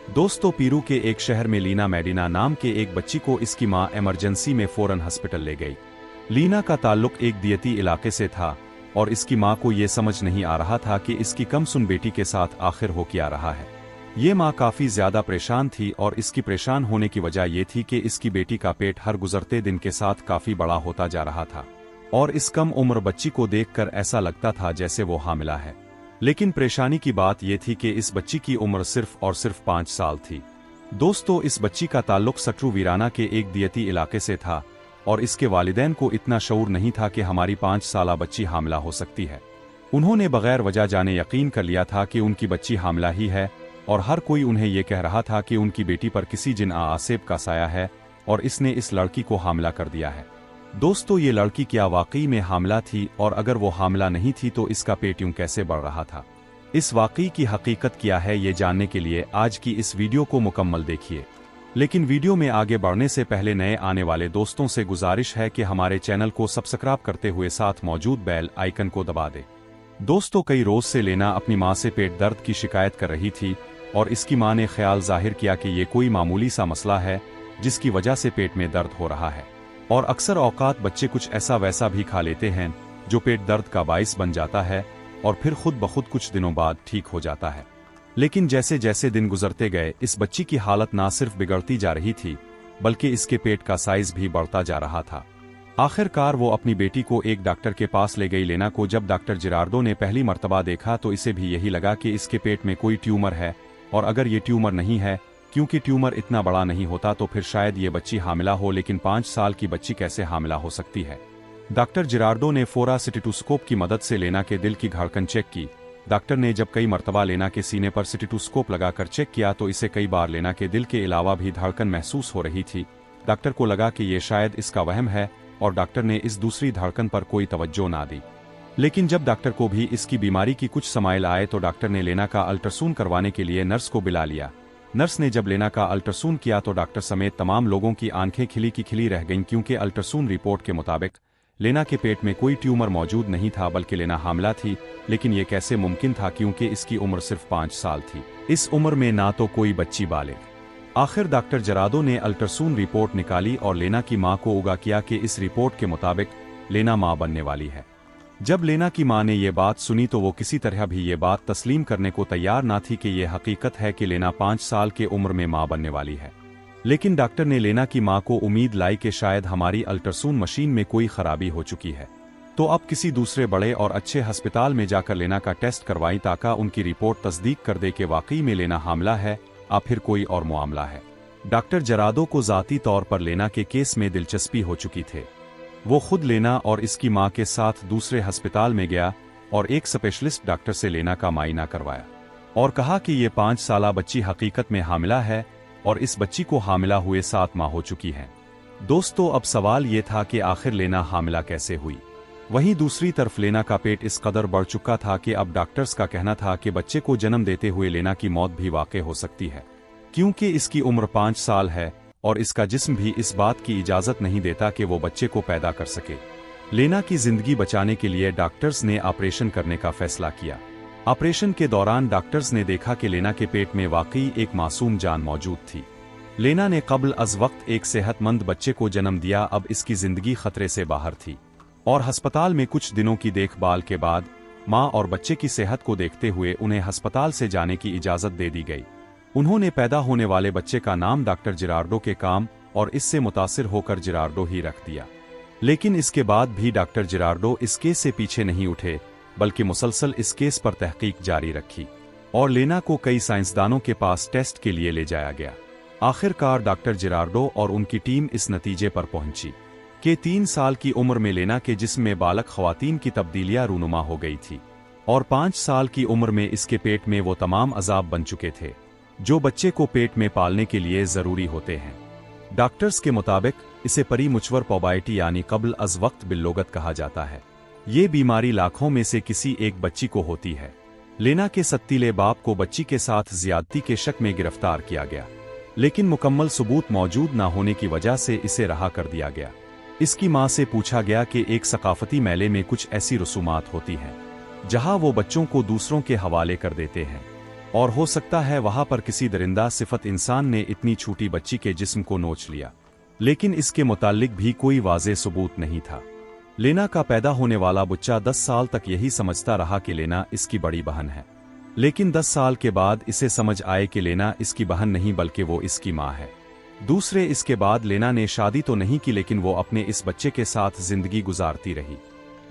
दोस्तों, पीरू के एक शहर में लीना मेडिना नाम के एक बच्ची को इसकी मां इमरजेंसी में फौरन हॉस्पिटल ले गई। लीना का ताल्लुक एक दियती इलाके से था और इसकी मां को ये समझ नहीं आ रहा था कि इसकी कमसुन बेटी के साथ आखिर हो क्या रहा है। ये मां काफी ज्यादा परेशान थी और इसकी परेशान होने की वजह ये थी कि इसकी बेटी का पेट हर गुजरते दिन के साथ काफी बड़ा होता जा रहा था और इस कम उम्र बच्ची को देखकर ऐसा लगता था जैसे वो हामिला है। लेकिन परेशानी की बात यह थी कि इस बच्ची की उम्र सिर्फ और सिर्फ 5 साल थी। दोस्तों, इस बच्ची का ताल्लुक सट्रू वीराना के एक दियती इलाके से था और इसके वालिदैन को इतना शऊर नहीं था कि हमारी 5 साला बच्ची हामिला हो सकती है। उन्होंने बगैर वजह जाने यकीन कर लिया था कि उनकी बच्ची हामिला ही है और हर कोई उन्हें यह कह रहा था कि उनकी बेटी पर किसी जिन आसेब का साया है और इसने इस लड़की को हामिला कर दिया है। दोस्तों, ये लड़की क्या वाकई में हामिला थी और अगर वो हामिला नहीं थी तो इसका पेट यूं कैसे बढ़ रहा था? इस वाकई की हकीकत क्या है, ये जानने के लिए आज की इस वीडियो को मुकम्मल देखिए। लेकिन वीडियो में आगे बढ़ने से पहले नए आने वाले दोस्तों से गुजारिश है कि हमारे चैनल को सब्सक्राइब करते हुए साथ मौजूद बेल आइकन को दबा दे। दोस्तों, कई रोज से लेना अपनी मां से पेट दर्द की शिकायत कर रही थी और इसकी मां ने ख्याल जाहिर किया कि ये कोई मामूली सा मसला है जिसकी वजह से पेट में दर्द हो रहा है। और अक्सर औकात बच्चे कुछ ऐसा वैसा भी खा लेते हैं जो पेट दर्द का बाइस बन जाता है और फिर खुद ब खुद कुछ दिनों बाद ठीक हो जाता है। लेकिन जैसे जैसे दिन गुजरते गए इस बच्ची की हालत ना सिर्फ बिगड़ती जा रही थी बल्कि इसके पेट का साइज भी बढ़ता जा रहा था। आखिरकार वो अपनी बेटी को एक डॉक्टर के पास ले गई। लेना को जब डॉक्टर जिरार्डो ने पहली मर्तबा देखा तो इसे भी यही लगा कि इसके पेट में कोई ट्यूमर है और अगर ये ट्यूमर नहीं है, क्योंकि ट्यूमर इतना बड़ा नहीं होता, तो फिर शायद ये बच्ची हामिला हो। लेकिन 5 साल की बच्ची कैसे हामिला हो सकती है? डॉक्टर जिरार्डो ने फोरा स्टेटोस्कोप की मदद से लेना के दिल की धड़कन चेक की। डॉक्टर ने जब कई मर्तबा लेना के सीने पर स्टेटोस्कोप लगाकर चेक किया तो इसे कई बार लेना के दिल के अलावा भी धड़कन महसूस हो रही थी। डॉक्टर को लगा कि ये शायद इसका वहम है और डॉक्टर ने इस दूसरी धड़कन पर कोई तवज्जो ना दी। लेकिन जब डॉक्टर को भी इसकी बीमारी की कुछ समाइल आए तो डॉक्टर ने लेना का अल्ट्रासाउंड करवाने के लिए नर्स को बुला लिया। नर्स ने जब लेना का अल्ट्रासाउंड किया तो डॉक्टर समेत तमाम लोगों की आंखें खिली की खिली रह गईं, क्योंकि अल्ट्रासाउंड रिपोर्ट के मुताबिक लेना के पेट में कोई ट्यूमर मौजूद नहीं था बल्कि लेना हामिला थी। लेकिन ये कैसे मुमकिन था, क्योंकि इसकी उम्र सिर्फ 5 साल थी। इस उम्र में ना तो कोई बच्ची बालिग। आखिर डॉक्टर जरादो ने अल्ट्रासाउंड रिपोर्ट निकाली और लेना की मां को उगा किया कि इस रिपोर्ट के मुताबिक लेना मां बनने वाली है। जब लेना की मां ने यह बात सुनी तो वो किसी तरह भी ये बात तस्लीम करने को तैयार ना थी कि यह हकीकत है कि लेना 5 साल के उम्र में मां बनने वाली है। लेकिन डॉक्टर ने लेना की मां को उम्मीद लाई कि शायद हमारी अल्ट्रासाउंड मशीन में कोई खराबी हो चुकी है, तो अब किसी दूसरे बड़े और अच्छे अस्पताल में जाकर लेना का टेस्ट करवाई ताकि उनकी रिपोर्ट तस्दीक कर दे कि वाकई में लेना हामिला है या फिर कोई और मामला है। डॉक्टर जरादो को जाती तौर पर लेना के केस में दिलचस्पी हो चुकी थी। वो खुद लेना और इसकी मां के साथ दूसरे अस्पताल में गया और एक स्पेशलिस्ट डॉक्टर से लेना का मायना करवाया और कहा कि ये 5 साला बच्ची हकीकत में हामिला है और इस बच्ची को हामिला हुए 7 माह हो चुकी हैं। दोस्तों, अब सवाल ये था कि आखिर लेना हामिला कैसे हुई? वहीं दूसरी तरफ लेना का पेट इस कदर बढ़ चुका था कि अब डॉक्टर्स का कहना था कि बच्चे को जन्म देते हुए लेना की मौत भी वाक़ई हो सकती है, क्योंकि इसकी उम्र 5 साल है और इसका जिस्म भी इस बात की इजाज़त नहीं देता कि वो बच्चे को पैदा कर सके। लेना की जिंदगी बचाने के लिए डॉक्टर्स ने ऑपरेशन करने का फैसला किया। ऑपरेशन के दौरान डॉक्टर्स ने देखा कि लेना के पेट में वाकई एक मासूम जान मौजूद थी। लेना ने कब्ल अज वक्त एक सेहतमंद बच्चे को जन्म दिया। अब इसकी जिंदगी खतरे से बाहर थी और अस्पताल में कुछ दिनों की देखभाल के बाद मां और बच्चे की सेहत को देखते हुए उन्हें अस्पताल से जाने की इजाज़त दे दी गई। उन्होंने पैदा होने वाले बच्चे का नाम डॉक्टर जिरार्डो के काम और इससे मुतासिर होकर जिरार्डो ही रख दिया। लेकिन इसके बाद भी डॉक्टर जिरार्डो इस केस से पीछे नहीं उठे बल्कि मुसलसल इस केस पर तहकीक जारी रखी और लेना को कई साइंसदानों के पास टेस्ट के लिए ले जाया गया। आखिरकार डॉक्टर जिरार्डो और उनकी टीम इस नतीजे पर पहुंची कि 3 साल की उम्र में लेना के जिस्म में बालक ख्वातीन की तब्दीलियां रूनुमा हो गई थी और 5 साल की उम्र में इसके पेट में वो तमाम अजाब बन चुके थे जो बच्चे को पेट में पालने के लिए जरूरी होते हैं। डॉक्टर्स के मुताबिक इसे परी मुचवर पॉबाइटी यानी कब्ल अज वक्त बिल्लोगत कहा जाता है। ये बीमारी लाखों में से किसी एक बच्ची को होती है। लेना के सत्तीले बाप को बच्ची के साथ ज्यादती के शक में गिरफ्तार किया गया, लेकिन मुकम्मल सबूत मौजूद न होने की वजह से इसे रहा कर दिया गया। इसकी मां से पूछा गया कि एक सकाफती मेले में कुछ ऐसी रसूमात होती हैं जहां वो बच्चों को दूसरों के हवाले कर देते हैं। और हो सकता है वहां पर किसी दरिंदा सिफत इंसान ने इतनी छोटी बच्ची के जिस्म को नोच लिया, लेकिन इसके मुताल्लिक भी कोई वाज़ेह सबूत नहीं था। लेना का पैदा होने वाला बच्चा 10 साल तक यही समझता रहा कि लेना इसकी बड़ी बहन है, लेकिन 10 साल के बाद इसे समझ आए कि लेना इसकी बहन नहीं बल्कि वो इसकी माँ है। दूसरे इसके बाद लेना ने शादी तो नहीं की, लेकिन वो अपने इस बच्चे के साथ जिंदगी गुजारती रही।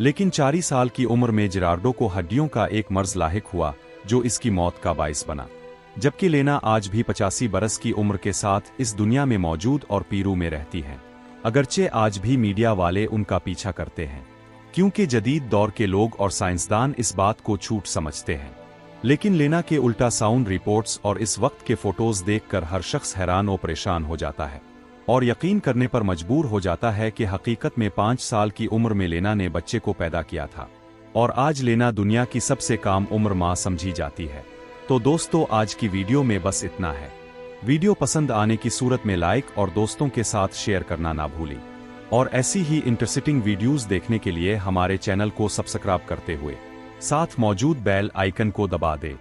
लेकिन 4 साल की उम्र में जेरार्डो को हड्डियों का एक मर्ज लाहिक हुआ जो इसकी मौत का बाइस बना, जबकि लेना आज भी 85 बरस की उम्र के साथ इस दुनिया में मौजूद और पीरू में रहती है। अगरचे आज भी मीडिया वाले उनका पीछा करते हैं, क्योंकि जदीद दौर के लोग और साइंसदान इस बात को झूठ समझते हैं। लेकिन लेना के उल्टा साउंड रिपोर्ट्स और इस वक्त के फोटोज देखकर हर शख्स हैरान और परेशान हो जाता है और यकीन करने पर मजबूर हो जाता है कि हकीकत में 5 साल की उम्र में लेना ने बच्चे को पैदा किया था और आज लेना दुनिया की सबसे कम उम्र मां समझी जाती है। तो दोस्तों, आज की वीडियो में बस इतना है। वीडियो पसंद आने की सूरत में लाइक और दोस्तों के साथ शेयर करना ना भूलें और ऐसी ही इंटरेस्टिंग वीडियोस देखने के लिए हमारे चैनल को सब्सक्राइब करते हुए साथ मौजूद बेल आइकन को दबा दें।